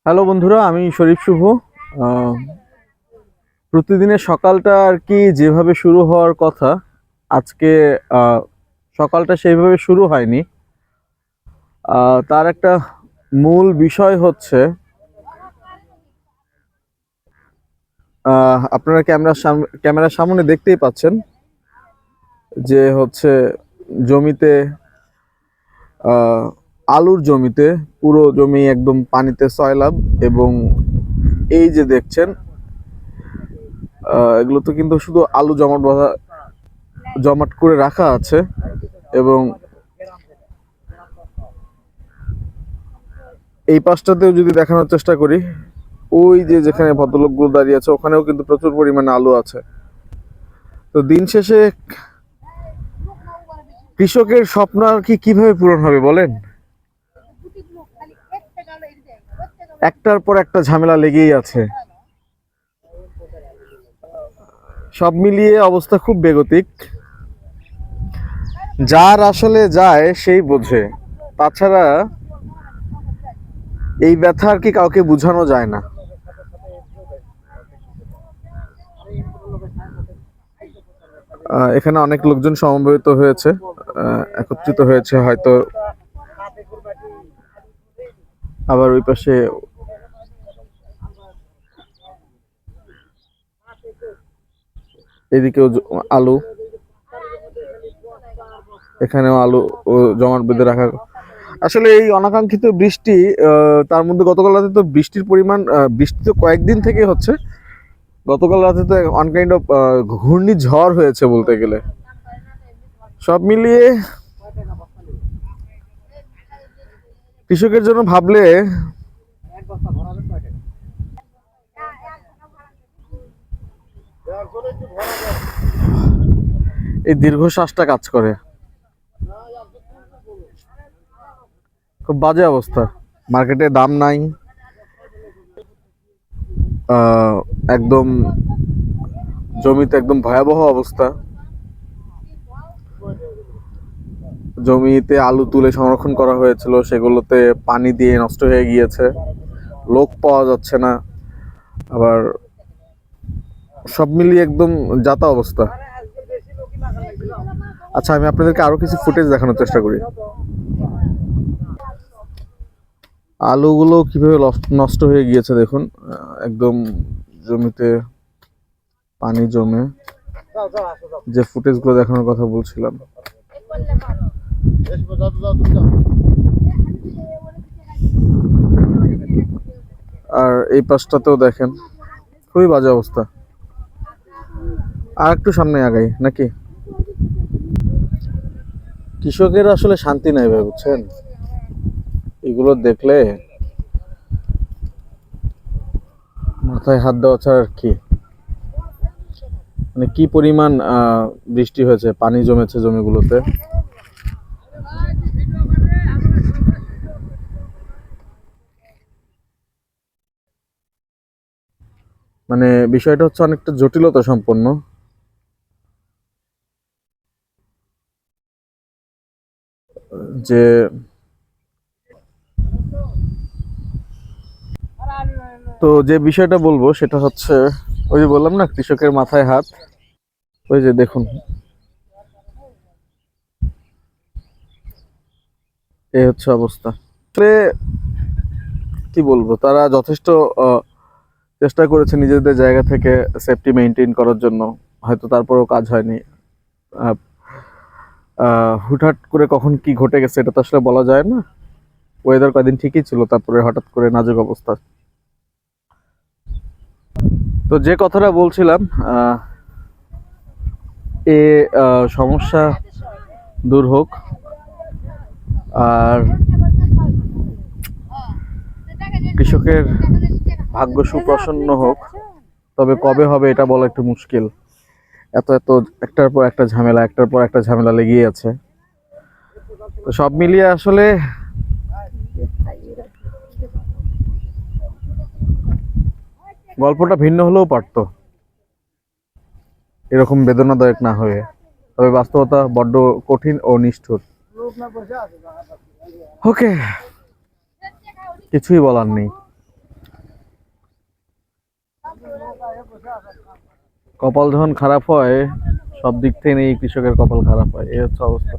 Hello বন্ধুরা, আমি শরীফ শুভ। আহ, প্রতিদিনের সকালটা আর কি যেভাবে শুরু হওয়ার কথা, আজকে আহ, সকালটা সেইভাবে শুরু হয়নি। তার একটা মূল বিষয় হচ্ছে, আপনারা ক্যামেরার সামনে দেখতেই পাচ্ছেন যে হচ্ছে জমিতে, আহ, আলুর জমিতে, পুরো জমি একদম পানিতে সয়লাব। এবং এই যে দেখছেন, এগুলো তো কিন্তু শুধু আলু জমাট করে রাখা আছে। এবং এই পাশটাতেও যদি দেখানোর চেষ্টা করি, ওই যে যেখানে ভদ্রলোকগুলো দাঁড়িয়ে আছে ওখানেও কিন্তু প্রচুর পরিমাণে আলু আছে। তো দিন শেষে কৃষকের স্বপ্ন আর কি কিভাবে পূরণ হবে বলেন? একটার পর একটা ঝামেলা লেগেই আছে। সব মিলিয়ে অবস্থা খুব বেগতিক। যার আসলে যায় সেই বোঝে, তাছাড়া এই ব্যথা আর কি কাউকে বোঝানো যায় না। এখানে অনেক লোকজন সমবেত হয়েছে, একত্রিত হয়েছে হয়তো। আবার ওই পাশে এদিকেও আলু, এখানেও আলু জমাট বেঁধে রাখা। আসলে এই অনাকাঙ্ক্ষিত বৃষ্টি, তার মধ্যে গতকাল রাতে তো বৃষ্টির পরিমাণ, বৃষ্টি তো কয়েকদিন থেকে হচ্ছে। গতকাল রাতে তো অনকাইন্ড অফ ঘূর্ণিঝড় হয়েছে বলতে গেলে। সব মিলিয়ে কৃষকের জন্য ভাবলে এই দীর্ঘশ্বাসটা কাজ করে। খুব বাজে অবস্থা, মার্কেটে দাম নাই। একদম জমিতে একদম ভয়াবহ অবস্থা। জমিতে আলু তুলে সংরক্ষণ করা হয়েছিল, সেগুলোতে পানি দিয়ে নষ্ট হয়ে গিয়েছে, লোক পাওয়া যাচ্ছে না। আবার সব মিলিয়ে একদম যাতা অবস্থা। আচ্ছা, আমি আপনাদেরকে আরো কিছু ফুটেজ দেখানোর চেষ্টা করি। আলুগুলো কিভাবে নষ্ট হয়ে গিয়েছে দেখুন, একদম জমিতে পানি জমে। যে ফুটেজগুলো দেখানোর কথা বলছিলাম, আর এই পাশটাতেও দেখেন খুবই বাজে অবস্থা। আর একটু সামনে আগাই নাকি? কৃষকের আসলে শান্তি নাই ভাই, বুঝছেন? এগুলো দেখলে মাথায় হাত দেওয়া ছাড়া আর কি। মানে কি পরিমাণ বৃষ্টি হয়েছে, পানি জমেছে জমিগুলোতে। মানে বিষয়টা হচ্ছে অনেকটা জটিলতা সম্পন্ন। যে তো যে বিষয়টা বলবো সেটা হচ্ছে, ওই যে বললাম না, কৃষকের মাথায় হাত। ওই যে দেখুন, এই হচ্ছে অবস্থা। আসলে কি বলবো, তারা যথেষ্ট চেষ্টা করেছে নিজেদের জায়গা থেকে সেফটি মেনটেন করার জন্য, হয়তো তারপরেও কাজ হয়নি। আহ, হুটহাট করে কখন কি ঘটে গেছে এটা তো আসলে বলা যায় না। ওয়েদার কয়দিন ঠিকই ছিল, তারপরে হঠাৎ করে নাজুক অবস্থা। তো যে কথাটা বলছিলাম, এ সমস্যা দূর হোক, আর কৃষকের ভাগ্য সুপ্রসন্ন হোক। তবে কবে হবে এটা বলা একটু মুশকিল। এত এত একটার পর একটা ঝামেলা, একটার পর একটা ঝামেলা লেগেই আছে। তো সব মিলিয়ে আসলে গল্পটা ভিন্ন হলেও পারতো, এরকম বেদনাদায়ক না হয়ে। তবে বাস্তবতা বড্ড কঠিন ও নিষ্ঠুর। ওকে, কিছুই বলার নেই। কপাল যখন খারাপ হয় সব দিক থেকে এই কৃষকের কপাল খারাপ হয়, এই হচ্ছে অবস্থা।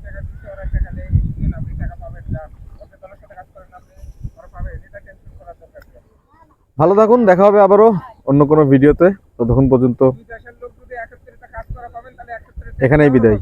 ভালো থাকুন, দেখা হবে আবারও অন্য কোনো ভিডিওতে। ততক্ষণ পর্যন্ত এখানেই বিদায়।